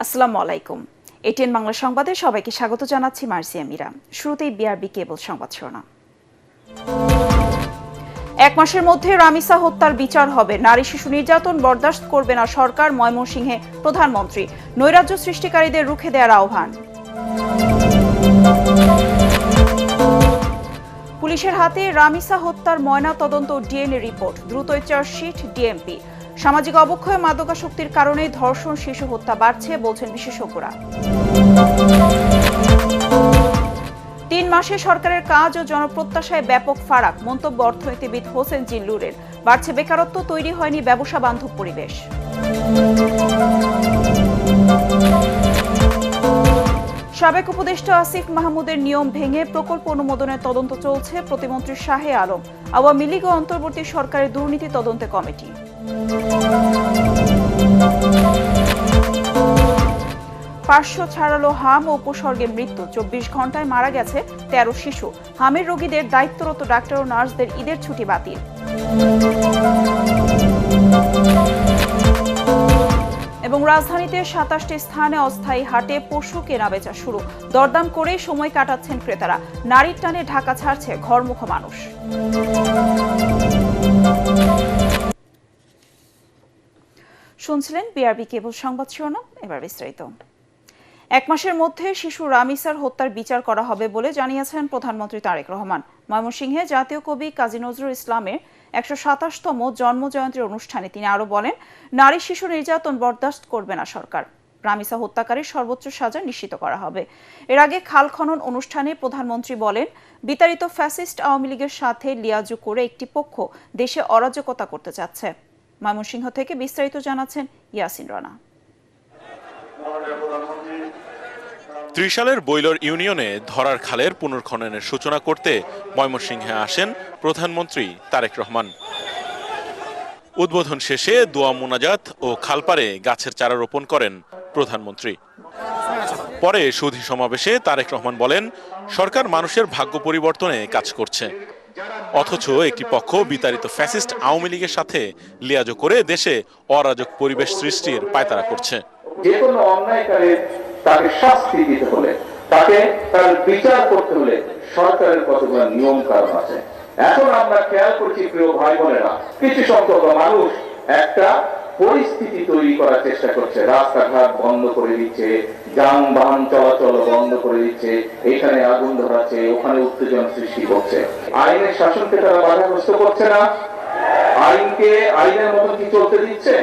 আসসালামু আলাইকুম। এটিএন বাংলা সংবাদে সবাইকে স্বাগত জানাচ্ছি মার্জিয়া মীরা। শুরুতেই বিআরবি কেবল সংবাদ শিরোনাম। এক মাসের মধ্যে রামিসা হত্যার বিচার হবে। নারী শিশু নির্যাতন বরদাস্ত করবে না সরকার। ময়মনসিংহে প্রধানমন্ত্রী। নৈরাজ্য সৃষ্টিকারীদের রুখে দেওয়ার আহ্বান। পুলিশের হাতে রামিসা হত্যার ময়না তদন্ত ডিএনএ রিপোর্ট। দ্রুতই চার্জশিট ডিএমপি। সামাজিক অবক্ষয় মাদকাসক্তির কারণে ধর্ষণ শিশু হত্যা বাড়ছে বলছেন বিশেষজ্ঞরা। ৩ মাসে সরকারের কাজ ও জনপ্রত্যাশায় ব্যাপক ফারাক মন্তব্য অর্থনীতিবিদ হোসেন জিল্লুরের। বাড়ছে বেকারত্ব, তৈরি হয়নি ব্যবসা বান্ধব পরিবেশ। সাবেক উপদেষ্টা আসিফ মাহমুদের নিয়ম ভেঙে প্রকল্প অনুমোদনের তদন্ত চলছে। প্রতিমন্ত্রী শাহে আলম। আওয়ামী লীগ ও অন্তর্বর্তী সরকারের দুর্নীতি তদন্তে কমিটি। পার্শ্ব ছাড়ালো হাম ও উপসর্গে মৃত্যু। ২৪ ঘন্টায় মারা গেছে ১৩ শিশু। হামের রোগীদের দায়িত্বরত ডাক্তার ও নার্সদের ঈদের ছুটি বাতিল। এবং রাজধানীতে ২৭টি স্থানে অস্থায়ী হাটে পশু কেনাবেচা শুরু। দরদাম করে সময় কাটাচ্ছেন ক্রেতারা। নারীর টানে ঢাকা ছাড়ছে ঘরমুখ মানুষ। শুনছিলেন বিআরবি কেবল সংবাদ শিরোনাম। এবার বিস্তারিত। এক মাসের মধ্যে শিশু রামিসার হত্যার বিচার করা হবে বলে জানিয়েছেন প্রধানমন্ত্রী তারেক রহমান। ময়মনসিংহে জাতীয় কবি কাজী নজরুল ইসলামের ১২৭তম জন্মজয়ন্তীর অনুষ্ঠানে তিনি আরো বলেন, নারী শিশু নির্যাতন বরদাস্ত করবে না সরকার। রামিসা হত্যাকারীর সর্বোচ্চ সাজা নিশ্চিত করা হবে। এর আগে খাল খনন অনুষ্ঠানে প্রধানমন্ত্রী বলেন, বিতাড়িত ফ্যাসিস্ট আওয়ামী লীগের সাথে লিয়াজু করে একটি পক্ষ দেশে অরাজকতা করতে চাচ্ছে। ময়মনসিংহ থেকে বিস্তারিত জানাচ্ছেন ইয়াসিন রানা। ত্রিশালের বৈলর ইউনিয়নে ধরার খালের পুনর্খননের সূচনা করতে ময়মনসিংহে আসেন প্রধানমন্ত্রী তারেক রহমান। উদ্বোধন শেষে দোয়া মোনাজাত ও খালপাড়ে গাছের চারা রোপণ করেন প্রধানমন্ত্রী। পরে সুধী সমাবেশে তারেক রহমান বলেন, সরকার মানুষের ভাগ্য পরিবর্তনে কাজ করছে, অথচ একটি পক্ষ বিতাড়িত ফ্যাসিস্ট আওয়ামী লীগের সাথে লিয়াজো করে দেশে অরাজক পরিবেশ সৃষ্টির পায়তারা করছে। যে কোনো অন্যায়কারীর তাকে শাস্তি দিতে হলে, তাকে তার বিচার করতে হলে সরকারের কতগুলো নিয়ম কানুন আছে। এখন আমরা খেয়াল করছি প্রিয় ভাই বোনেরা, কিছু সংখ্যক মানুষ একটা পরিস্থিতি তৈরি করার চেষ্টা করছে। রাস্তাঘাট বন্ধ করে দিচ্ছে, যানবাহন চলাচল বন্ধ করে দিচ্ছে, এখানে আগুন ধরাচ্ছে, ওখানে উত্তেজনা সৃষ্টি করছে। আইনের শাসনকে তারা বাধাগ্রস্ত করছে না, আইনকে আইনের মতো কি চলতে দিচ্ছে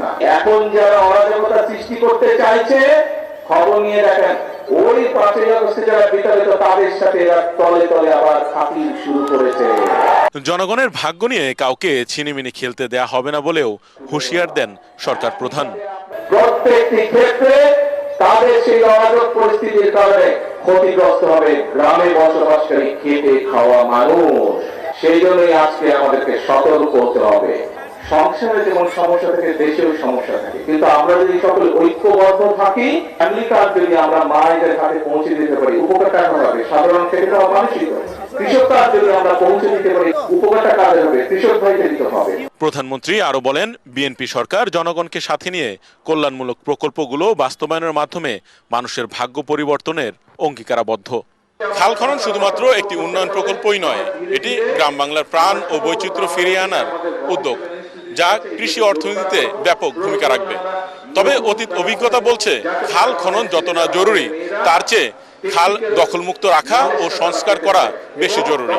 না। এখন যারা অরাজকতা সৃষ্টি করতে চাইছে, খবর নিয়ে দেখেন, ওই ৫ই আগস্টে যারা বিতাড়িত তাদের সাথে এরা তলে তলে আবার খাতির শুরু করেছে। জনগণের ভাগ্য নিয়ে কাউকে ছিনিমিনি খেলতে দেয়া হবে না বলেও হুঁশিয়ার দেন সরকার প্রধান। প্রত্যেকটি ক্ষেত্রে তাদের সেই অরাজক পরিস্থিতির কারণে ক্ষতিগ্রস্ত হবে গ্রামে বসবাসকারী খেটে খাওয়া মানুষ। সেই জন্যই আজকে আমাদেরকে সতর্ক হতে হবে। সংসারে যেমন সমস্যা থাকে, দেশেও সমস্যা থাকে, কিন্তু আমরা যদি সকলে ঐক্যবদ্ধ থাকি, ফ্যামিলি কার্ড যদি আমরা মায়েদের হাতে পৌঁছে দিতে পারি, উপকারটা হবে সাধারণ ক্ষেত্রে মানুষই করে। কৃষক কার্ড যদি আমরা পৌঁছে দিতে পারি, উপকারটা কাজে হবে, কৃষক ভাইকে দিতে হবে। প্রধানমন্ত্রী আরো বলেন, বিএনপি সরকার জনগণকে সাথে নিয়ে কল্যাণমূলক প্রকল্পগুলো বাস্তবায়নের মাধ্যমে মানুষের ভাগ্য পরিবর্তনের অঙ্গীকারাবদ্ধ। খাল খনন শুধুমাত্র একটি উন্নয়ন প্রকল্পই নয়, এটি গ্রাম বাংলার প্রাণ ও বৈচিত্র্য ফিরিয়ে আনার উদ্যোগ, যা কৃষি অর্থনীতিতে ব্যাপক ভূমিকা রাখবে। তবে অতীত অভিজ্ঞতা বলছে, খাল খনন যত না জরুরি, তার চেয়ে খাল দখলমুক্ত রাখা ও সংস্কার করা বেশি জরুরি।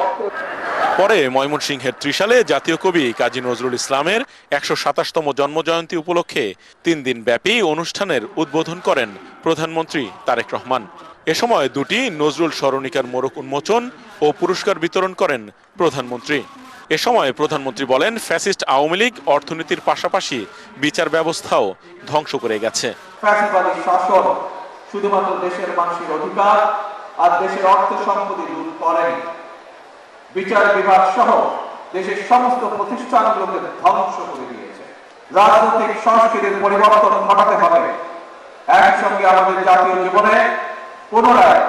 পরে ময়মনসিংহের ত্রিশালে জাতীয় কবি কাজী নজরুল ইসলামের ১২৭তম জন্মজয়ন্তী উপলক্ষে ৩ দিন ব্যাপী অনুষ্ঠানের উদ্বোধন করেন প্রধানমন্ত্রী তারেক রহমান। এ সময় দুটি নজরুল স্মরণিকার মোড়ক উন্মোচন ও পুরস্কার বিতরণ করেন প্রধানমন্ত্রী। এ সময় প্রধানমন্ত্রী বলেন, ফ্যাসিস্ট আওয়ামী লীগ অর্থনীতির পাশাপাশি বিচার ব্যবস্থাও ধ্বংস করে গেছে। ফ্যাসিবাদী শাসন শুধুমাত্র দেশের মানুষের অধিকার আর দেশের অর্থ সম্পত্তি লুট করেনি, বিচার বিভাগ সহ দেশের সমস্ত প্রতিষ্ঠানগুলোকে ধ্বংস করে দিয়েছে। রাজনৈতিক সংস্কৃতির পরিবর্তন ঘটাতে হবে। একসঙ্গে আমাদের জাতীয় জীবনে পুনরায়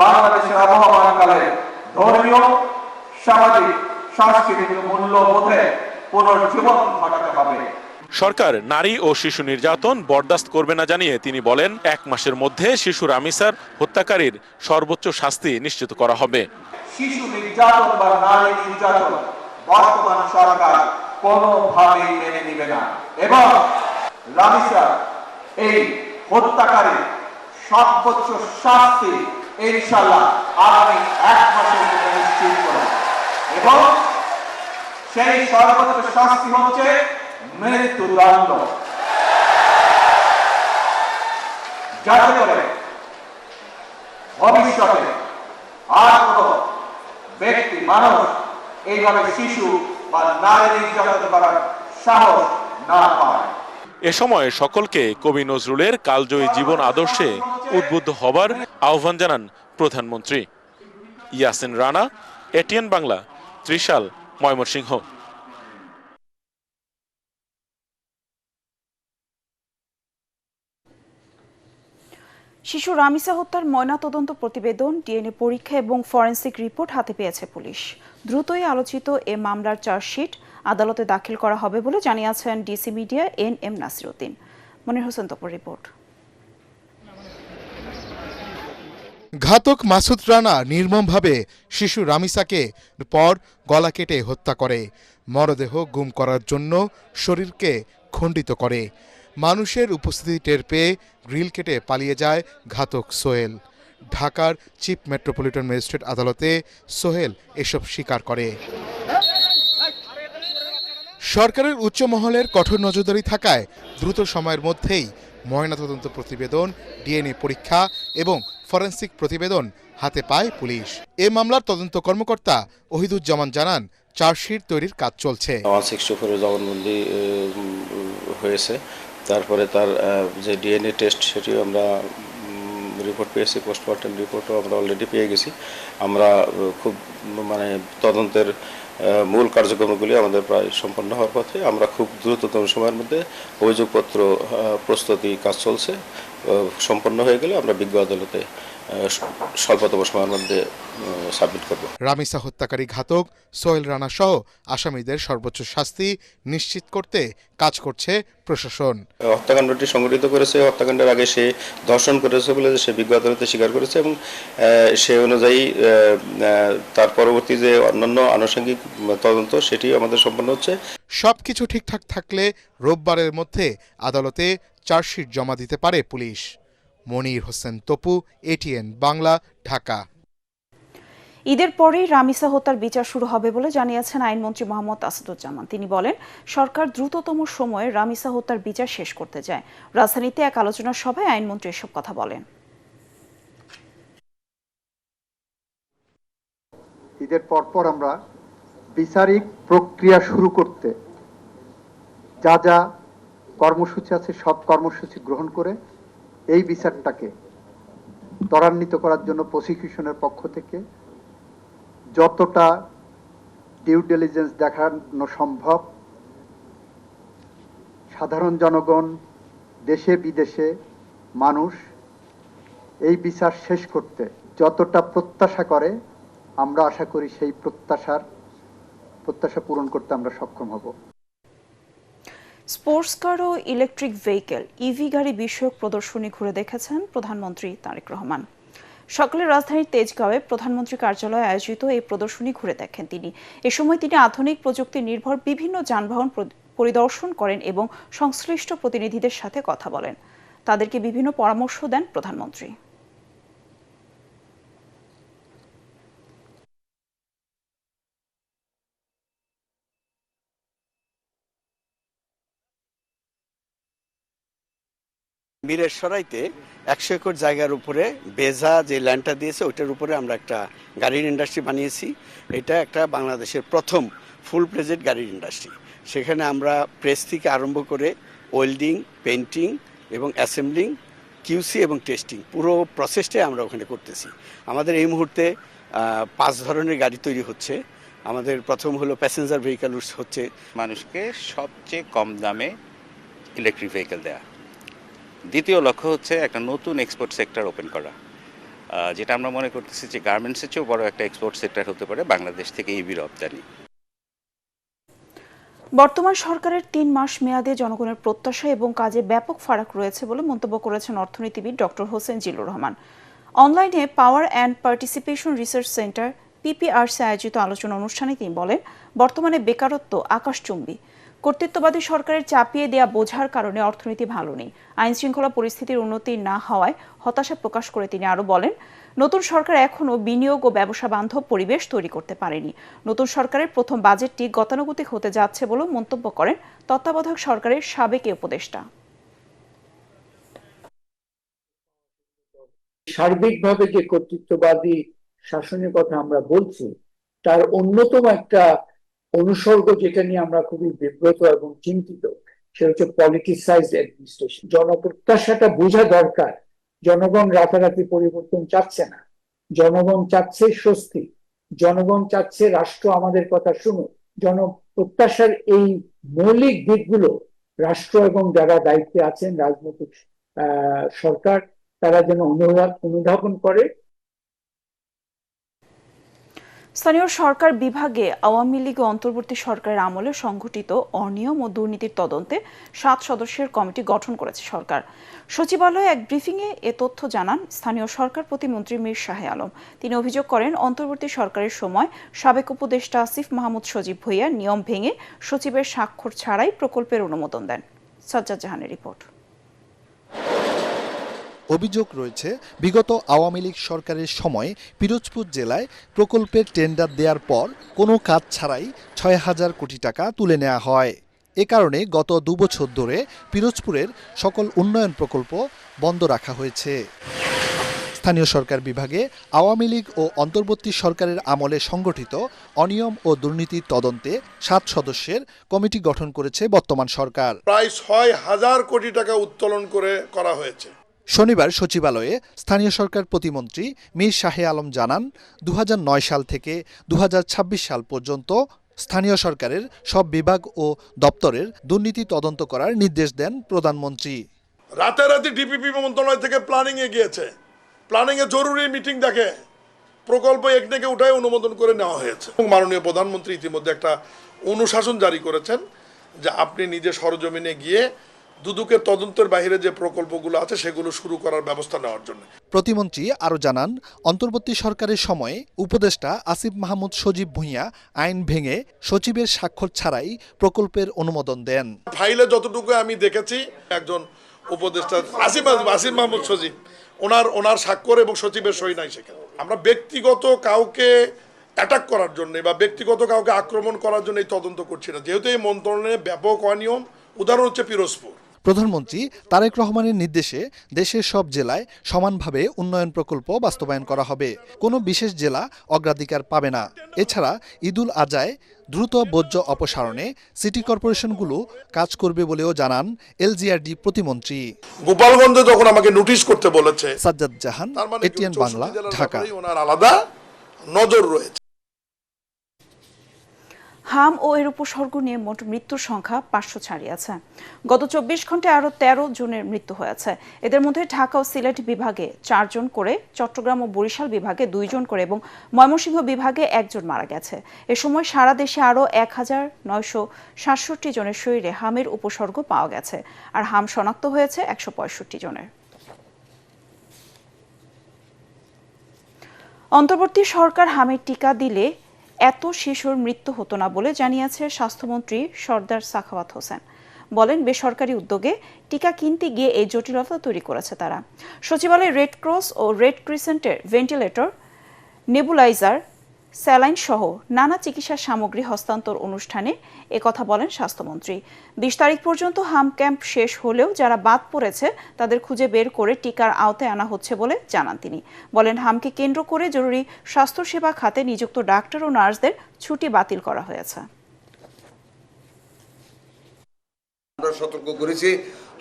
বাংলাদেশের আবহমানকালে ধর্মীয়, সামাজিক, সাংস্কৃতিক মূল্যবোধে পুনর্জীবন ঘটাতে হবে। সরকার নারী ও শিশু নির্যাতন বরদাস্ত করবে না জানিয়ে তিনি বলেন 1 মাসের মধ্যে শিশু রামিসার হত্যাকারীর সর্বোচ্চ শাস্তি নিশ্চিত করা হবে। শিশু নির্যাতন বা নারী নির্যাতন বর্তমান সরকার কোনোভাবেই মেনে নেবে না এবং রামিসা এই হত্যাকারী সর্বোচ্চ শাস্তি ইনশাআল্লাহ আগামী 1 মাসের মধ্যে নিশ্চিত করব এবং সেই সর্বোচ্চ শাস্তি হচ্ছে মৃত্যুদণ্ড, যাতে করে ভবিষ্যতে আর কোন ব্যক্তি মানুষ এইভাবে শিশু বা নারী নির্যাতন করার সাহস না পায়। এ সময় সকলকে কবি নজরুলের কালজয়ী জীবন আদর্শে উদ্বুদ্ধ হবার আহ্বান জানান প্রধানমন্ত্রী। ইয়াসিন রানা, এটিএন বাংলা, ত্রিশাল, ময়মনসিংহ। শিশু রামিসা হত্যার ময়নাতদন্ত প্রতিবেদন, ডিএনএ পরীক্ষা এবং ফরেনসিক রিপোর্ট হাতে পেয়েছে পুলিশ। দ্রুতই আলোচিত এ মামলার চার্জশিট আদালতে দাখিল করা হবে বলে জানিয়েছেন DC media NM Nasiruddin. Monir Hossain তপর report. ঘাতক মাসুদ রানা নির্মমভাবে শিশু রামিসাকে পর গলা কেটে হত্যা করে, মরদেহ গুম করার জন্য শরীরকে খণ্ডিত করে। মানুষের উপস্থিতি টের পেয়ে গ্রিল কেটে পালিয়ে যায় ঘাতক সোহেল। ঢাকার চিফ মেট্রোপলিটন ম্যাজিস্ট্রেট আদালতে সোহেল এসব স্বীকার করে। সরকারের উচ্চ মহলের কঠোর নজরদারি থাকায় দ্রুত সময়ের মধ্যেই ময়নাতদন্ত প্রতিবেদন, ডিএনএ পরীক্ষা এবং ফরেনসিক প্রতিবেদন হাতে পায় পুলিশ। এ মামলার তদন্ত কর্মকর্তা ওহিদুজ্জামান জানান, চার্জশিট তৈরির কাজ চলছে। 164 জবানবন্দি হয়েছে, তারপরে তার যে ডিএনএ টেস্ট সেটিও আমরা রিপোর্ট পেয়েছি, পোস্টমর্টেম রিপোর্টও আমরা অলরেডি পেয়ে গেছি। আমরা খুব তদন্তের মূল কার্যক্রমগুলি আমাদের প্রায় সম্পন্ন হওয়ার পথে। আমরা খুব দ্রুততম সময়ের মধ্যে অভিযোগপত্র প্রস্তুতি কাজ চলছে, সম্পন্ন হয়ে গেলে আমরা বিজ্ঞ আদালতে স্বল্পতম সময়ের মধ্যে সাবমিট করব। রামিসা হত্যাকারী ঘাতক সোহেল রানা সহ আসামিদের সর্বোচ্চ শাস্তি নিশ্চিত করতে কাজ করছে প্রশাসন। হত্যাকাণ্ডটি সংঘটিত করেছে, হত্যাকাণ্ডের আগে সে ধর্ষণ করেছে বলে সে বিজ্ঞ আদালতে স্বীকার করেছে এবং সে অনুযায়ী তার পরবর্তী যে অন্যান্য আনুষঙ্গিক তদন্ত সেটি আমাদের সম্পন্ন হচ্ছে। সবকিছু ঠিকঠাক থাকলে রোববারের মধ্যে আদালতে চার্জশিট জমা দিতে পারে পুলিশ। মনির হোসেন তপু, এটিএন বাংলা, ঢাকা। ঈদের পরেই রামিসা হত্যার বিচার শুরু হবে বলে জানিয়েছেন আইনমন্ত্রী মোহাম্মদ আসাদুজ্জামান। তিনি বলেন, সরকার দ্রুততম সময়ে রামিসা হত্যার বিচার শেষ করতে চায়। রাজধানীতে এক আলোচনা সভায় আইনমন্ত্রী এসব কথা বলেন। ঈদের পরপর আমরা বিচারিক প্রক্রিয়া শুরু করতে যা যা কর্মসূচি আছে সব কর্মসূচি গ্রহণ করে এই বিচারটাকে ত্বরান্বিত করার জন্য প্রসিকিউশনের পক্ষ থেকে যতটা ডিউ ডিলিজেন্স দেখানো সম্ভব, সাধারণ জনগণ, দেশে বিদেশে মানুষ এই বিচার শেষ করতে যতটা প্রত্যাশা করে, আমরা আশা করি সেই প্রত্যাশা পূরণ করতে আমরা সক্ষম হব। স্পোর্টস কার ও ইলেকট্রিক ভেহিকেল ইভি গাড়ি বিষয়ক প্রদর্শনী ঘুরে দেখেছেন প্রধানমন্ত্রী তারেক রহমান। সকালে রাজধানীর তেজগাঁওয়ে প্রধানমন্ত্রী কার্যালয়ে আয়োজিত এই প্রদর্শনী ঘুরে দেখেন তিনি। এ সময় তিনি আধুনিক প্রযুক্তি নির্ভর বিভিন্ন যানবাহন পরিদর্শন করেন এবং সংশ্লিষ্ট প্রতিনিধিদের সাথে কথা বলেন। তাদেরকে বিভিন্ন পরামর্শ দেন প্রধানমন্ত্রী। মীরের সরাইতে 100 একর জায়গার উপরে বেজা যে ল্যান্ডটা দিয়েছে ওইটার উপরে আমরা একটা গাড়ির ইন্ডাস্ট্রি বানিয়েছি। এটা একটা বাংলাদেশের প্রথম ফুল প্লেজেড গাড়ির ইন্ডাস্ট্রি। সেখানে আমরা প্রেস থেকে আরম্ভ করে ওয়েল্ডিং, পেন্টিং এবং অ্যাসেম্বলিং, কিউসি এবং টেস্টিং পুরো প্রসেসটাই আমরা ওখানে করতেছি। আমাদের এই মুহূর্তে 5 ধরনের গাড়ি তৈরি হচ্ছে। আমাদের প্রথম হলো প্যাসেঞ্জার ভেহিকেল হচ্ছে, মানুষকে সবচেয়ে কম দামে ইলেকট্রিক ভেহিকেল দেয়া। দ্বিতীয় লক্ষ্য হচ্ছে একটা নতুন এক্সপোর্ট সেক্টর ওপেন করা, যেটা আমরা মনে করতেছি যে গার্মেন্টসের চেয়েও বড় একটা এক্সপোর্ট সেক্টর হতে পারে বাংলাদেশ থেকে ইভি রপ্তানি। বর্তমান সরকারের ৩ মাস মেয়াদে জনগণের প্রত্যাশা এবং কাজে ব্যাপক ফারাক রয়েছে বলে মন্তব্য করেছেন অর্থনীতিবিদ ডক্টর হোসেন জিল্লুর রহমান। অনলাইনে power and participation research centre PPRC আয়োজিত আলোচনা অনুষ্ঠানে তিনি বলেন, বর্তমানে বেকারত্ব আকাশচুম্বী। কর্তৃত্ববাদী সরকারের চাপিয়ে দেয়া বোঝার কারণে অর্থনীতি ভালো নেই। আইন শৃঙ্খলা পরিস্থিতির উন্নতি না হওয়ায় হতাশা প্রকাশ করে তিনি আরও বলেন, নতুন সরকার এখনও বিনিয়োগ ও ব্যবসা বান্ধব পরিবেশ তৈরি করতে পারেনি। নতুন সরকারের প্রথম বাজেটটি গতানুগতিক হতে যাচ্ছে বলেও মন্তব্য করেন তত্ত্বাবধায়ক সরকারের সাবেক উপদেষ্টা। সার্বিকভাবে যে কর্তৃত্ববাদী শাসনের কথা আমরা বলছি, তার অন্যতম একটা অনুসর্গ যেটা নিয়ে আমরা খুবই বিব্রত এবং চিন্তিত, সেটা হচ্ছে পলিটিসাইজড অ্যাডমিনিস্ট্রেশন। জনপ্রত্যাশাটা বোঝা দরকার। জনগণ রাতারাতি পরিবর্তন চাচ্ছে না, জনগণ চাচ্ছে স্বস্তি, জনগণ চাচ্ছে রাষ্ট্র আমাদের কথা শুনুক। জনপ্রত্যাশার এই মৌলিক দিকগুলো রাষ্ট্র এবং যারা দায়িত্বে আছেন, রাজনৈতিক সরকার, তারা যেন অনুধাবন করে। স্থানীয় সরকার বিভাগে আওয়ামী লীগ ও অন্তর্বর্তী সরকারের আমলে সংঘটিত অনিয়ম ও দুর্নীতির তদন্তে 7 সদস্যের কমিটি গঠন করেছে সরকার। সচিবালয়ে এক ব্রিফিংয়ে এ তথ্য জানান স্থানীয় সরকার প্রতিমন্ত্রী মীর শাহে আলম। তিনি অভিযোগ করেন, অন্তর্বর্তী সরকারের সময় সাবেক উপদেষ্টা আসিফ মাহমুদ সজীব ভূঁইয়া নিয়ম ভেঙে সচিবের স্বাক্ষর ছাড়াই প্রকল্পের অনুমোদন দেন। সাজ্জাদ জাহানের রিপোর্ট। অভিযোগ রয়েছে, বিগত আওয়ামী লীগ সরকারের সময় পিরোজপুর জেলায় প্রকল্পের টেন্ডার দেওয়ার পর কোনো কাজ ছাড়াই 6,000 কোটি টাকা তুলে নেওয়া হয়। এ কারণে গত 2 বছর ধরে পিরোজপুরের সকল উন্নয়ন প্রকল্প বন্ধ রাখা হয়েছে। স্থানীয় সরকার বিভাগে আওয়ামী লীগ ও অন্তর্বর্তী সরকারের আমলে সংগঠিত অনিয়ম ও দুর্নীতির তদন্তে 7 সদস্যের কমিটি গঠন করেছে বর্তমান সরকার। প্রায় 6,000 কোটি টাকা উত্তোলন করা হয়েছে। শনিবার সচিবালয়ে স্থানীয় সরকার প্রতিমন্ত্রী মীর শাহে আলম জানান, 2009 সাল থেকে 2026 সাল পর্যন্ত স্থানীয় সরকারের সব বিভাগ ও দপ্তরের দুর্নীতি তদন্ত করার নির্দেশ দেন প্রধানমন্ত্রী। রাতারাতি ডিপিপি মন্ত্রণালয় থেকে প্ল্যানিং এ গিয়েছে, প্ল্যানিং এ জরুরি মিটিং দেখে প্রকল্প একদিকে উঠায় অনুমোদন করে নেওয়া হয়েছে। মাননীয় প্রধানমন্ত্রী ইতিমধ্যে একটা অনুশাসন জারি করেছেন যে আপনি নিজে সরজমিনে গিয়ে দুদকের তদন্তের বাইরে যে প্রকল্পগুলো আছে সেগুলো শুরু করার ব্যবস্থা নেওয়ার জন্য। প্রতিমন্ত্রী আরও জানান, অন্তর্বর্তী সরকারের সময়ে উপদেষ্টা আসিফ মাহমুদ সজীব ভূঁইয়া আইন ভেঙে সচিবের স্বাক্ষর ছাড়াই প্রকল্পের অনুমোদন দেন। ফাইলে যতটুকু আমি দেখেছি, একজন উপদেষ্টা আসিফ মাহমুদ সজীব, ওনার স্বাক্ষর এবং সচিবের সই নাই সেখানে। আমরা ব্যক্তিগত কাউকে অ্যাটাক করার জন্য বা ব্যক্তিগত কাউকে আক্রমণ করার জন্য এই তদন্ত করছি না, যেহেতু এই মন্ত্রণালয়ে ব্যাপক অনিয়ম। উদাহরণ হচ্ছে পিরোজপুর। প্রধানমন্ত্রী তারেক রহমানের নির্দেশে দেশের সব জেলায় সমানভাবে উন্নয়ন প্রকল্প বাস্তবায়ন করা হবে, কোনো বিশেষ জেলা অগ্রাধিকার পাবে না। এছাড়া ঈদুল আজহায় দ্রুত বর্জ্য অপসারণে সিটি কর্পোরেশনগুলো কাজ করবে বলেও জানান এলজিআরডি প্রতিমন্ত্রী। গোপালগঞ্জে যখন আমাকে নোটিশ করতে বলেছে, সাজ্জাদ জাহান, এটিএন বাংলা, ঢাকা। ওনার আলাদা নজর রয়েছে। হাম ও এর উপসর্গ নিয়ে মোট মৃত্যুর সংখ্যা 500 ছাড়িয়েছে। গত 24 ঘন্টায় আরও 13 জনের মৃত্যু হয়েছে। এদের মধ্যে ঢাকা ও সিলেট বিভাগে 4 জন করে, চট্টগ্রাম ও বরিশাল বিভাগে 2 জন করে এবং ময়মনসিংহ বিভাগে 1 জন মারা গেছে। এ সময় সারা দেশে আরও 1967 জনের শরীরে হামের উপসর্গ পাওয়া গেছে, আর হাম শনাক্ত হয়েছে 165 জনের। অন্তর্বর্তী সরকার হামের টিকা দিলে এত শিশুর মৃত্যু হতো না বলে জানিয়েছে স্বাস্থ্যমন্ত্রী সরদার সাখাওয়াত হোসেন। বলেন, বেসরকারি উদ্যোগে টিকা কিনতে গিয়ে এই জটিলতা তৈরি করেছে তারা। সচিবালয়ে রেড ক্রস ও রেড ক্রিসেন্টের ভেন্টিলেটর, নেবুলাইজার, স্যালাইন সহ নানা চিকিৎসা সামগ্রী হস্তান্তর অনুষ্ঠানে একথা বলেন স্বাস্থ্যমন্ত্রী। 20 তারিখ পর্যন্ত হাম ক্যাম্প শেষ হলেও যারা বাদ পড়েছে তাদের খুঁজে বের করে টিকার আওতায় আনা হচ্ছে বলে জানান তিনি। বলেন, হামকে কেন্দ্র করে জরুরি স্বাস্থ্যসেবা খাতে নিযুক্ত ডাক্তার ও নার্সদের ছুটি বাতিল করা হয়েছে। আমরা সতর্ক করেছি,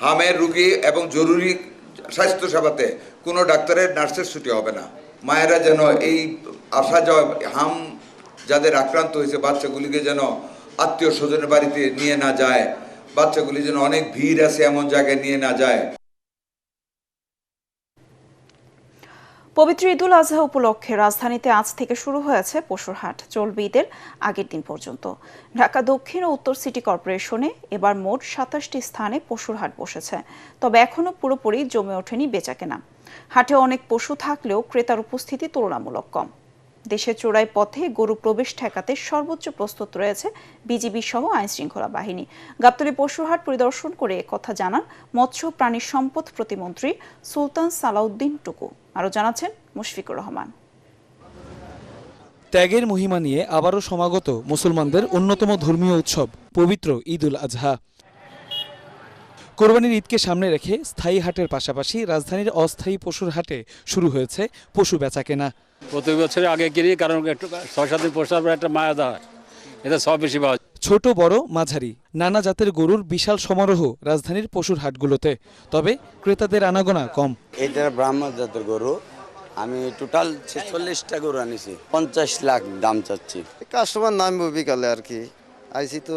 হামের রোগী এবং জরুরি স্বাস্থ্য সেবাতে কোনো ডাক্তারের নার্সের ছুটি হবে না। মায়েরা যেন এই আসা যাওয়া, হাম যাদের আক্রান্ত হয়েছে বাচ্চাগুলিকে যেন আত্মীয় স্বজনের বাড়িতে নিয়ে না যায়, বাচ্চাগুলি যেন অনেক ভিড় আছে এমন জায়গায় নিয়ে না যায়। পবিত্র ঈদুল আজহা উপলক্ষে রাজধানীতে আজ থেকে শুরু হয়েছে পশুর হাট। চলবে ঈদের আগের দিন পর্যন্ত। ঢাকা দক্ষিণ ও উত্তর সিটি কর্পোরেশনে এবার মোট ২৭টি স্থানে পশুর হাট বসেছে, তবে এখনো পুরোপুরি জমে ওঠেনি বেচাকেনা। হাটে অনেক পশু থাকলেও ক্রেতার উপস্থিতি তুলনামূলক কম। দেশের চোরাই পথে গরু প্রবেশ ঠেকাতে সর্বোচ্চ প্রস্তুত রয়েছে বিজিবি সহ আইনশৃঙ্খলা বাহিনী। গাবতলী পশুর হাট পরিদর্শন করে কথা জানান মৎস্য প্রাণী সম্পদ প্রতিমন্ত্রী সুলতান সালাউদ্দিন টুকু। আরও জানাচ্ছেন মুশফিকুর রহমান। ত্যাগের মহিমা নিয়ে আবারও সমাগত মুসলমানদের অন্যতম ধর্মীয় উৎসব পবিত্র ঈদুল আজহা। কোরবানির ঈদকে সামনে রেখে স্থায়ী হাটের পাশাপাশি রাজধানীর অস্থায়ী পশুর হাটে শুরু হয়েছে পশু বেচাকেনা। প্রতি বছরের আগে কিনি, কারণ একটু ৬-৭ দিন পোষার পর একটা মায়া দেওয়া হয়, এটা সব বেশি পাওয়া যায়। ছোট বড় মাঝারি নানা জাতের গরুর বিশাল সমারোহ রাজধানীর পশুর হাটগুলোতে, তবে ক্রেতাদের আনাগোনা কম। এটা ব্রাহ্মণ জাতের গরু, আমি টোটাল ৪৬টা গরু আনিছি, ৫০ লাখ দাম চাচ্ছি। কাস্টমার নামবো বিকালে আর কি, আইসি তো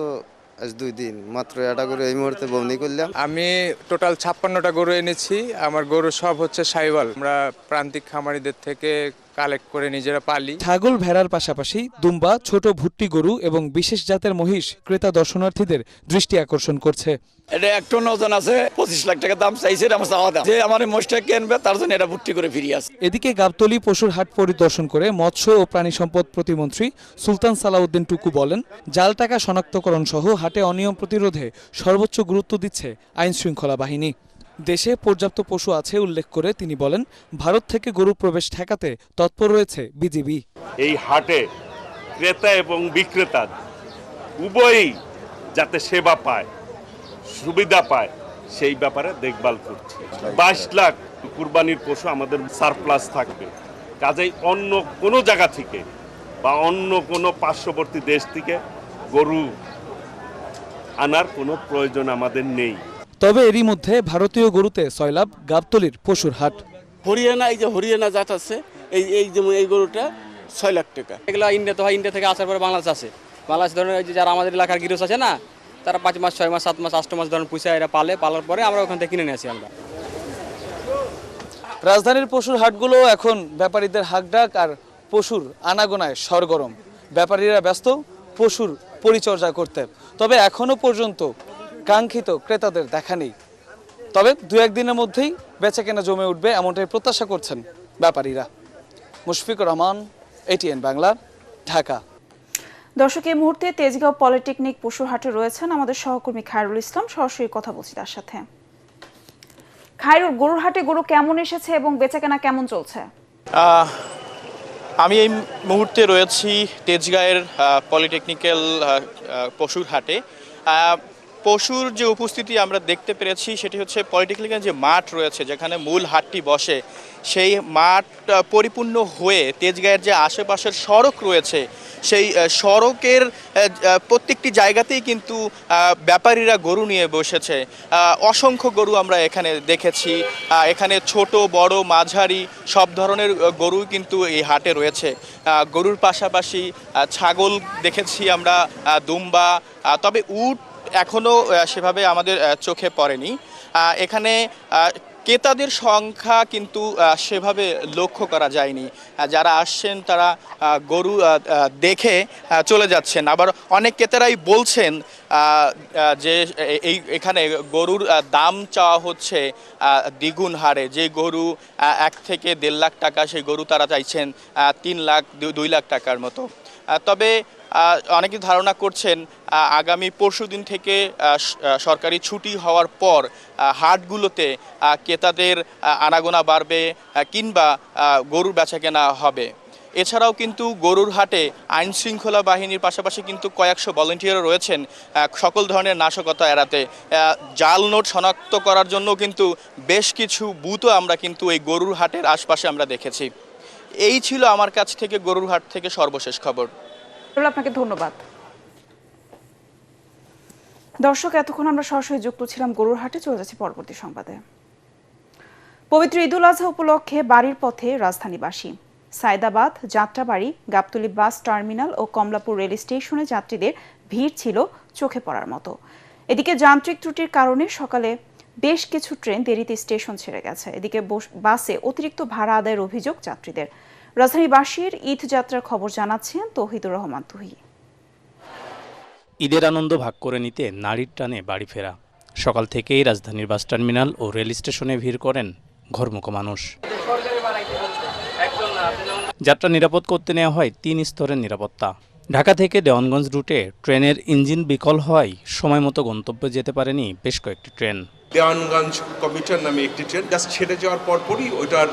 আজ 2 দিন মাত্র, এটা গরু এই মুহূর্তে বন্দি করলাম। আমি টোটাল ৫৬টা গরু এনেছি। আমার গরু সব হচ্ছে সাইওয়াল, আমরা প্রান্তিক খামারিদের থেকে কালেক্ট করে নিজেরা পালি। ছাগল ভেড়ার পাশাপাশি দুম্বা, ছোট ভুট্টি গরু এবং বিশেষ জাতের মহিষ ক্রেতা দর্শনার্থীদের দৃষ্টি আকর্ষণ করছে। এটা একটু ওজন আছে, ২৫ লাখ টাকা দাম চাইছে, আমার চাওয়া দাম। যে আমার মোষটা কিনবে তার জন্য এটা ভর্তি করে ফিরিয়ে আসে। এদিকে গাবতলী পশুর হাট পরিদর্শন করে মৎস্য ও প্রাণী সম্পদ প্রতিমন্ত্রী সুলতান সালাউদ্দিন টুকু বলেন, জাল টাকা শনাক্তকরণ সহ হাটে অনিয়ম প্রতিরোধে সর্বোচ্চ গুরুত্ব দিচ্ছে আইন শৃঙ্খলা বাহিনী। দেশে পর্যাপ্ত পশু আছে উল্লেখ করে তিনি বলেন, ভারত থেকে গরু প্রবেশ ঠেকাতে তৎপর রয়েছে বিজিবি। এই হাটে ক্রেতা এবং বিক্রেতা উভয়ই যাতে সেবা পায়, সুবিধা পায়, সেই ব্যাপারে দেখভাল করছে। ২২ লাখ কুরবানির পশু আমাদের সারপ্লাস থাকবে, কাজেই অন্য কোনো জায়গা থেকে বা অন্য কোনো পার্শ্ববর্তী দেশ থেকে গরু আনার কোনো প্রয়োজন আমাদের নেই। তবে এরই মধ্যে ভারতীয় গরুতে সয়লাভ গাবতলীর পশুর হাট। হরিয়ানা, এই যে হরিয়ানা জাত আছে, এই যেমন এই গরুটা ৬ লাখ টাকা। এগুলো ইন্ডিয়াতে হয়, ইন্ডিয়া থেকে আসার পরে বাংলাদেশ আসে। বাংলাদেশ ধরনের এই যে যারা আমাদের এলাকার গিরস আছে না, তারা 5 মাস 6 মাস 7 মাস 8 মাস ধরনের পুষা এরা পালার পরে আমরা ওখান থেকে কিনে নিয়ে আসি। আমরা রাজধানীর পশুর হাটগুলো এখন ব্যাপারীদের হাকডাক আর পশুর আনাগোনায় সরগরম। ব্যাপারীরা ব্যস্ত পশুর পরিচর্যা করতে, তবে এখনো পর্যন্ত কাঙ্ক্ষিত ক্রেতাদের দেখা নেই। তবে 2-1 দিনের মধ্যেই বেচাকেনা জমে উঠবে এমনটাই প্রত্যাশা করছেন ব্যাপারীরা। মুশফিকুর রহমান, ATN বাংলা, ঢাকা। দর্শক, এই মুহূর্তে তেজগাঁও পলিটেকনিক পশুর হাটে রয়েছেন আমাদের সহকর্মী খায়রুল ইসলাম। সরাসরি কথা বলছি তার সাথে। খায়রুল, গরুর হাটে গরু কেমন এসেছে এবং বেচাকেনা কেমন চলছে? আমি এই মুহূর্তে রয়েছি তেজগাঁয়ের পলিটেকনিক্যাল পশুর হাটে। পশুর যে উপস্থিতি আমরা দেখতে পেরেছি সেটি হচ্ছে পলিটেকনিক্যাল যে মাঠ রয়েছে, যেখানে মূল হাটটি বসে, সেই মাঠ পরিপূর্ণ হয়ে তেজগাঁয়ের যে আশেপাশের সড়ক রয়েছে, সেই সড়কের প্রত্যেকটি জায়গাতেই কিন্তু ব্যাপারীরা গরু নিয়ে বসেছে। অসংখ্য গরু আমরা এখানে দেখেছি। এখানে ছোট বড় মাঝারি সব ধরনের গরু কিন্তু এই হাটে রয়েছে। গরুর পাশাপাশি ছাগল দেখেছি আমরা, দুম্বা, তবে উট এখনও সেভাবে আমাদের চোখে পড়েনি। এখানে ক্রেতাদের সংখ্যা কিন্তু সেভাবে লক্ষ্য করা যায়নি। যারা আসছেন তারা গরু দেখে চলে যাচ্ছেন। আবার অনেক ক্রেতারাই বলছেন যে এখানে গরুর দাম চাওয়া হচ্ছে দ্বিগুণ হারে। যে গরু 1 থেকে 1.5 লাখ টাকা, সেই গরু তারা চাইছেন 3 লাখ 2 লাখ টাকার মতো। তবে অনেকে ধারণা করছেন আগামী পরশুদিন থেকে সরকারি ছুটি হওয়ার পর হাটগুলোতে ক্রেতাদের আনাগোনা বাড়বে কিংবা গরুর বেচাকেনা হবে। এছাড়াও কিন্তু গরুর হাটে আইন শৃঙ্খলা বাহিনীর পাশাপাশি কিন্তু কয়েকশো ভলান্টিয়ারও রয়েছেন সকল ধরনের নাশকতা এড়াতে। জাল নোট শনাক্ত করার জন্য কিন্তু বেশ কিছু বুথও আমরা কিন্তু এই গরুর হাটের আশপাশে আমরা দেখেছি। এই ছিল আমার কাছ থেকে গরুর হাট থেকে সর্বশেষ খবর। আপনাকে ধন্যবাদ। দর্শক, এতক্ষণ আমরা সরাসরি যুক্ত ছিলাম গরুর হাটে। চলে যাচ্ছি পরবর্তী সংবাদে। পবিত্র ঈদুল আজহা উপলক্ষে বাড়ির পথে রাজধানীবাসী। সায়দাবাদ, যাত্রাবাড়ি, গাবতলী বাস টার্মিনাল ও কমলাপুর রেল স্টেশনে যাত্রীদের ভিড় ছিল চোখে পড়ার মতো। এদিকে যান্ত্রিক ত্রুটির কারণে সকালে বেশ কিছু ট্রেন দেরিতে স্টেশন ছেড়ে গেছে। এদিকে বাসে অতিরিক্ত ভাড়া আদায়ের অভিযোগ যাত্রীদের। রাজধানীবাসীর ঈদ যাত্রার খবর জানাচ্ছেন তৌহিদুর রহমান তুহি। ঈদের আনন্দ ভাগ করে নিতে নারীর টানে বাড়ি ফেরা। সকাল থেকেই রাজধানীর বাস টার্মিনাল ও রেল স্টেশনে ভিড় করেন ঘরমুখো মানুষ। যাত্রা নিরাপদ করতে নেওয়া হয় 3 স্তরের নিরাপত্তা। ঢাকা থেকে দেওয়ানগঞ্জ রুটে ট্রেনের ইঞ্জিন বিকল হওয়ায় সময় মতো গন্তব্যে যেতে পারেনি বেশ কয়েকটি ট্রেন। দেওয়ানগঞ্জ কমিউটার নামে একটি ট্রেন জাস্ট ছেড়ে যাওয়ার পরপরই ওটার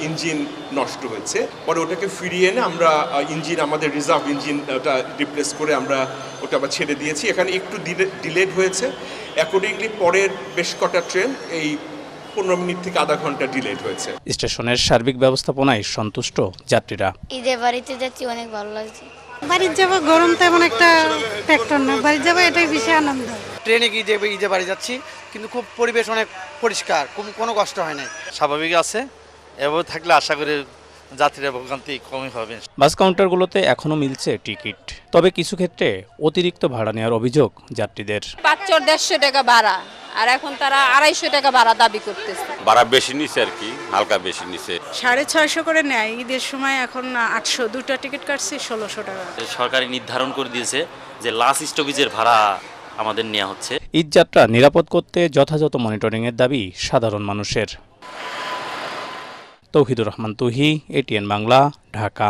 ইঞ্জিন নষ্ট হয়েছে। পরে ওটাকে ফিরিয়ে এনে আমরা ইঞ্জিন, আমাদের রিজার্ভ ইঞ্জিন ওটা রিপ্লেস করে আমরা ওটা আবার ছেড়ে দিয়েছি। এখানে একটু ডিলেড হয়েছে। অ্যাকর্ডিংলি পরের বেশ কটা ট্রেন এই 15 মিনিট থেকে আধা ঘন্টা ডিলেড হয়েছে। স্টেশনের সার্বিক ব্যবস্থাপনায় সন্তুষ্ট যাত্রীরা। ঈদের বাড়িতে যাচ্ছি, অনেক ভালো লাগছে। বাড়ির যাবো, গরম তেমন একটা ফ্যাক্টর না, বাড়ি যাবো এটাই বেশি আনন্দ। ট্রেনে গিয়ে ঈদে বাড়ি যাচ্ছি, কিন্তু খুব পরিবেশ অনেক পরিষ্কার, কোনো কষ্ট হয় না। স্বাভাবিক আছে, এভাবে থাকলে আশা করি যাত্রীরা ভোগান্তি কমই হবে। বাস কাউন্টারগুলোতে এখনো মিলছে টিকিট, তবে কিছু ক্ষেত্রে অতিরিক্ত ভাড়া নেওয়ার অভিযোগ যাত্রীদের। 500-150 টাকা ভাড়া, আর এখন তারা 250 টাকা ভাড়া দাবি করতেছে। ভাড়া বেশি নিছে আর কি, হালকা বেশি নিছে। 650 করে নেয় ঈদের সময়, এখন 800। দুটা টিকিট কাটছি 1600 টাকা। সরকারি নির্ধারণ করে দিয়েছে যে লাস্ট স্টপেজের ভাড়া আমাদের নেওয়া হচ্ছে। ঈদ যাত্রা নিরাপদ করতে যথাযথ মনিটরিংয়ের দাবি সাধারণ মানুষের। তৌহিদুর রহমান তুহি, এটিএন বাংলা, ঢাকা।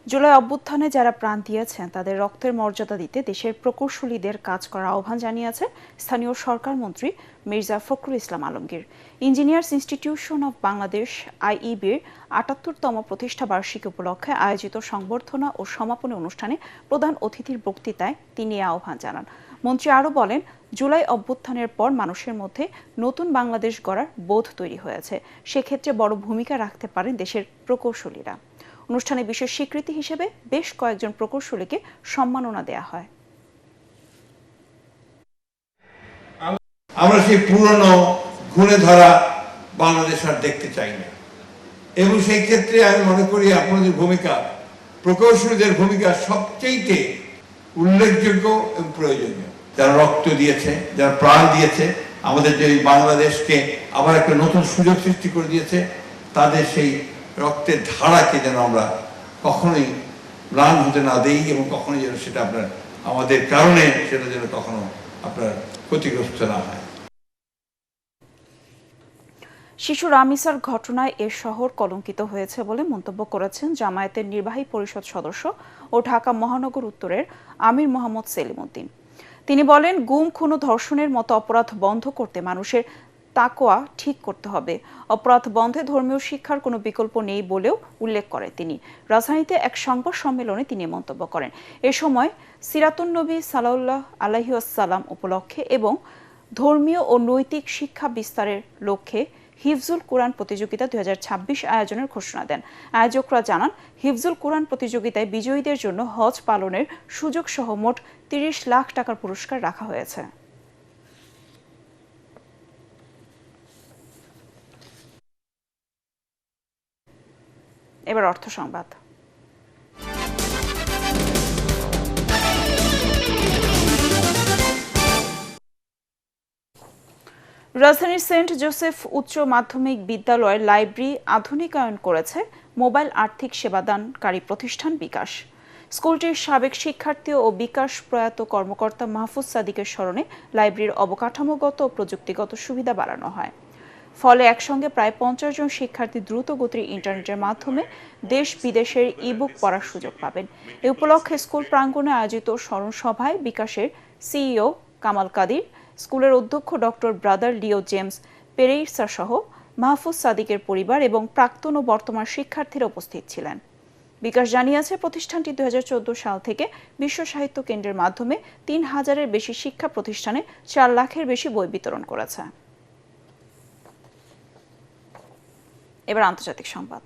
জুলাই অভ্যুত্থানে যারা প্রাণ দিয়েছেন তাদের রক্তের মর্যাদা দিতে দেশের প্রকৌশলীদের কাজ করার আহ্বান জানিয়েছেন স্থানীয় সরকার মন্ত্রী Mirza Fakhrul Islam Alamgir. Engineers institution of Bangladesh আইইবির ৭৮তম প্রতিষ্ঠা বার্ষিকী উপলক্ষে আয়োজিত সংবর্ধনা ও সমাপনী অনুষ্ঠানে প্রধান অতিথির বক্তৃতায় তিনি এই আহ্বান জানান। মন্ত্রী আরও বলেন, জুলাই অভ্যুত্থানের পর মানুষের মধ্যে নতুন বাংলাদেশ গড়ার বোধ তৈরি হয়েছে। সেক্ষেত্রে বড় ভূমিকা রাখতে পারেন দেশের প্রকৌশলীরা। অনুষ্ঠানে বিশেষ স্বীকৃতি হিসেবে বেশ কয়েকজন প্রকৌশলীকে সম্মাননা দেয়া হয়। আমরা সেই পুরনো ঘুরে ধরা বাংলাদেশ আর দেখতে চাই না, এবং সেই ক্ষেত্রে আমি মনে করি আপনাদের ভূমিকা, প্রকৌশলীদের ভূমিকা সবচেয়ে উল্লেখযোগ্য এবং প্রয়োজনীয়। যারা রক্ত দিয়েছে, যারা প্রাণ দিয়েছে, আমাদের যে বাংলাদেশকে আবার একটা নতুন সুযোগ সৃষ্টি করে দিয়েছে, তাদের সেই রক্তের ধারাকে যেন আমরা কখনোই ম্লান হতে না দেই, এবং কখনোই যেন সেটা আপনার আমাদের কারণে সেটা যেন কখনো আপনার ক্ষতিগ্রস্ত না হয়। শিশু রামিসার ঘটনায় এ শহর কলঙ্কিত হয়েছে বলে মন্তব্য করেছেন জামায়াতের নির্বাহী পরিষদ সদস্য ও ঢাকা মহানগর উত্তরের আমির মোহাম্মদ সেলিম উদ্দিন। তিনি বলেন, গুম, খুন ও ধর্ষণের মতো অপরাধ বন্ধ করতে মানুষের তাকওয়া ঠিক করতে হবে। অপরাধ বন্ধে ধর্মীয় শিক্ষার কোনো বিকল্প নেই বলেও উল্লেখ করেন তিনি। রাজধানীতে এক সংবাদ সম্মেলনে তিনি মন্তব্য করেন। এ সময় সিরাতুন নবী সাল্লাল্লাহু আলাইহি ওয়াসাল্লাম উপলক্ষে এবং ধর্মীয় ও নৈতিক শিক্ষা বিস্তারের লক্ষ্যে হিফজুল কোরআন প্রতিযোগিতা 2026 আয়োজনের ঘোষণা দেন। আয়োজকরা জানান, হিফজুল কোরআন প্রতিযোগিতায় বিজয়ীদের জন্য হজ পালনের সুযোগ সহ মোট 30 লাখ টাকার পুরস্কার রাখা হয়েছে। এবার অর্থ সংবাদ। রাজধানীর সেন্ট জোসেফ উচ্চ মাধ্যমিক বিদ্যালয়ের লাইব্রেরি আধুনিকায়ন করেছে মোবাইল আর্থিক সেবাদানকারী প্রতিষ্ঠান বিকাশ। স্কুলটির সাবেক শিক্ষার্থী ও বিকাশ প্রয়াত কর্মকর্তা মাহফুজ সাদিকের স্মরণে লাইব্রেরির অবকাঠামোগত ও প্রযুক্তিগত সুবিধা বাড়ানো হয়। ফলে একসঙ্গে প্রায় 50 জন শিক্ষার্থী দ্রুত গতির ইন্টারনেটের মাধ্যমে দেশ বিদেশের ইবুক পড়ার সুযোগ পাবেন। এ উপলক্ষে স্কুল প্রাঙ্গণে আয়োজিত স্মরণ সভায় বিকাশের সিইও কামাল কাদির, স্কুলের অধ্যক্ষ ডক্টর ব্রাদার লিও জেমস পেরেইসা সহ মাহফুজ সাদিকের পরিবার এবং প্রাক্তন ও বর্তমান শিক্ষার্থীরা উপস্থিত ছিলেন। বিকাশ জানিয়েছে, প্রতিষ্ঠানটি 2014 সাল থেকে বিশ্ব সাহিত্য কেন্দ্রের মাধ্যমে 3000-এর বেশি শিক্ষা প্রতিষ্ঠানে 4 লাখের বেশি বই বিতরণ করেছে। এবার আন্তর্জাতিক সংবাদ।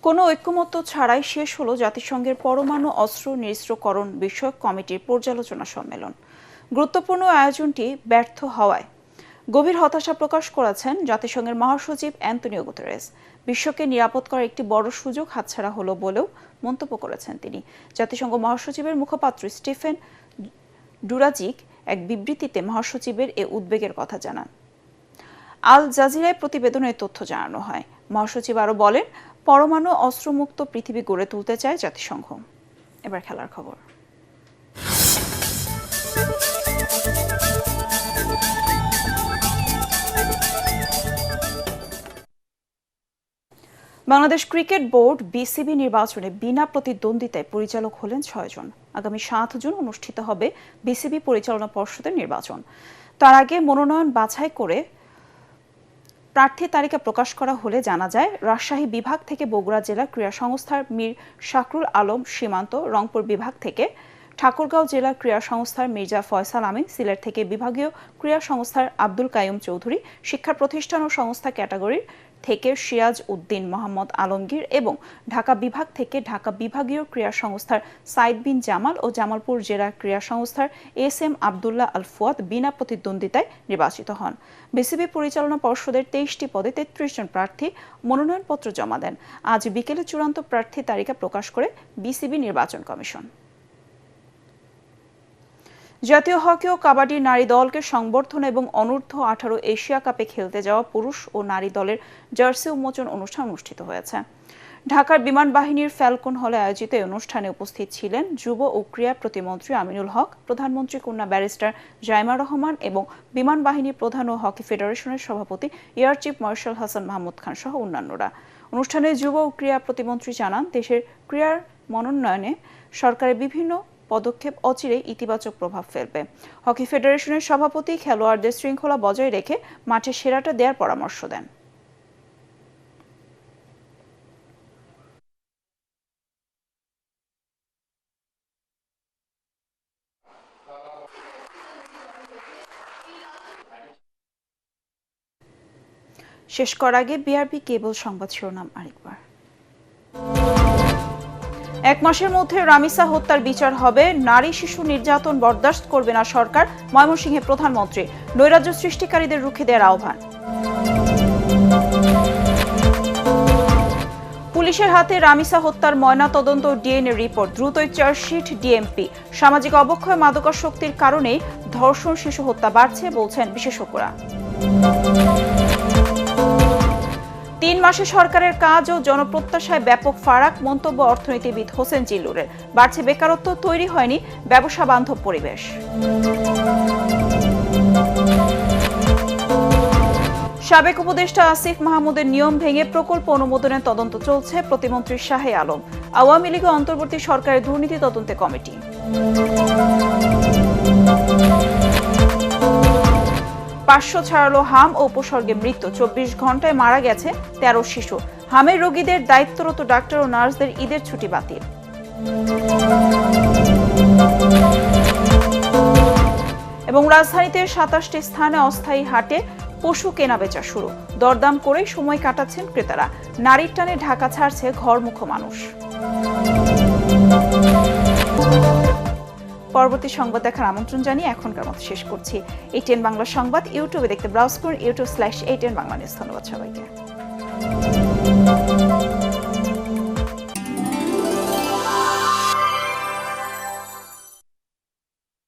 কোনো ঐক্যমত্য ছাড়াই শেষ হলো জাতিসংঘের পরমাণু অস্ত্র নিরস্ত্রকরণ বিষয়ক কমিটির পর্যালোচনা সম্মেলন। গুরুত্বপূর্ণ আয়োজনটি ব্যর্থ হওয়ায় গভীর হতাশা প্রকাশ করেছেন জাতিসংঘের মহাসচিব অ্যান্তোনিও গুতেরেস। বিশ্বকে নিরাপদ করার একটি বড় সুযোগ হাতছাড়া হলো বলেও মন্তব্য করেছেন তিনি। জাতিসংঘ মহাসচিবের মুখপাত্র স্টিফেন ডুরাজিক এক বিবৃতিতে মহাসচিবের এ উদ্বেগের কথা জানান। আল জাজিরায় প্রতিবেদনে তথ্য জানানো হয়। মহাসচিব আরও বলেন, পরমাণু অস্ত্রমুক্ত পৃথিবী গড়ে তুলতে চায় জাতিসংঘ। এবার খেলার খবর। বাংলাদেশ ক্রিকেট বোর্ড বিসিবি নির্বাচনে বিনা প্রতিদ্বন্দ্বিতায় পরিচালক হলেন 6 জন। আগামী 7 জুন অনুষ্ঠিত হবে বিসিবি পরিচালনা পর্ষদের নির্বাচন। তার আগে মনোনয়ন বাছাই করে প্রার্থী তালিকা প্রকাশ করা হলে জানা যায়, রাজশাহী বিভাগ থেকে বগুড়া জেলা ক্রীড়া সংস্থার মীর শাকরুল আলম সীমান্ত, রংপুর বিভাগ থেকে ঠাকুরগাঁও জেলা ক্রীড়া সংস্থার মির্জা ফয়সাল আমিন, সিলেট থেকে বিভাগীয় ক্রীড়া সংস্থার আব্দুল কাইয়ুম চৌধুরী, শিক্ষা প্রতিষ্ঠান ও সংস্থা ক্যাটাগরির থেকে সিরাজ উদ্দিন মোহাম্মদ আলমগীর এবং ঢাকা বিভাগ থেকে ঢাকা বিভাগীয় ক্রীড়া সংস্থার সাইদ বিন জামাল ও জামালপুর জেলা ক্রীড়া সংস্থার এস.এম. আবদুল্লাহ আল ফুয়াদ বিনা প্রতিদ্বন্দ্বিতায় নির্বাচিত হন। বিসিবি পরিচালনা পর্ষদের 23টি পদে 33 জন প্রার্থী মনোনয়নপত্র জমা দেন। আজ বিকেলে চূড়ান্ত প্রার্থী তালিকা প্রকাশ করে বিসিবি নির্বাচন কমিশন। জাতীয় হকি ও কাবাডি নারী দলকে সংবর্ধনা এবং অনূর্ধ্ব 18 এশিয়া কাপে খেলতে যাওয়া পুরুষ ও নারী দলের জার্সি উন্মোচন অনুষ্ঠান অনুষ্ঠিত হয়েছে। ঢাকার বিমান বাহিনীর ফ্যালকন হলে আয়োজিত এই অনুষ্ঠানে উপস্থিত ছিলেন যুব ও ক্রীড়া প্রতিমন্ত্রী আমিনুল হক, প্রধানমন্ত্রী কন্যা ব্যারিস্টার জাইমা রহমান এবং বিমান বাহিনী প্রধান ও হকি ফেডারেশনের সভাপতি air chief marshal Hasan Mahmud Khan সহ অন্যান্যরা। অনুষ্ঠানে যুব ও ক্রীড়া প্রতিমন্ত্রী জানান, দেশের ক্রীড়ার মনোন্নয়নে সরকারের বিভিন্ন পদক্ষেপ অচিরেই ইতিবাচক প্রভাব ফেলবে। হকি ফেডারেশনের সভাপতি খেলোয়াড়দের শৃঙ্খলা বজায় রেখে মাঠে সেরাটা দেওয়ার পরামর্শ দেন। শেষ করার আগে বিআরবি কেবল সংবাদ শিরোনাম আরেকবার। 1 মাসের মধ্যে রামিসা হত্যার বিচার হবে। নারী শিশু নির্যাতন বরদাস্ত করবে না সরকার, ময়মনসিংহে প্রধানমন্ত্রী। নৈরাজ্য সৃষ্টিকারীদের রুখে দেওয়ার আহ্বান। পুলিশের হাতে রামিসা হত্যার ময়না তদন্ত ডিএনএ রিপোর্ট, দ্রুতই চার্জশিট ডিএমপি। সামাজিক অবক্ষয় মাদকাসক্তির কারণেই ধর্ষণ শিশু হত্যা বাড়ছে বলছেন বিশেষজ্ঞরা। 3 মাসে সরকারের কাজ ও জনপ্রত্যাশায় ব্যাপক ফারাক, মন্তব্য অর্থনীতিবিদ হোসেন জিল্লুরের। বাড়ছে বেকারত্ব, তৈরি হয়নি ব্যবসা বান্ধব পরিবেশ। সাবেক উপদেষ্টা আসিফ মাহমুদের নিয়ম ভেঙে প্রকল্প অনুমোদনের তদন্ত চলছে, প্রতিমন্ত্রী শাহে আলম। আওয়ামী লীগ ও অন্তর্বর্তী সরকারের দুর্নীতি তদন্তে কমিটি। 500 ছাড়ালো হাম ও উপসর্গে মৃত্যু, 24 ঘন্টায় মারা গেছে 13 শিশু। হামের রোগীদের দায়িত্বরত ডাক্তার ও নার্সদের ঈদের ছুটি বাতিল। এবং রাজধানীতে 27টি স্থানে অস্থায়ী হাটে পশু কেনাবেচা শুরু, দরদাম করেই সময় কাটাচ্ছেন ক্রেতারা। নারীর টানে ঢাকা ছাড়ছে ঘরমুখো মানুষ। পরবর্তী সংবাদ দেখার আমন্ত্রণ জানিয়ে এখনকার মতো শেষ করছি। ATN বাংলা সংবাদ ইউটিউবে দেখতে ব্রাউজ করুন youtube/ATN বাংলা নিউজ। ধন্যবাদ সবাইকে।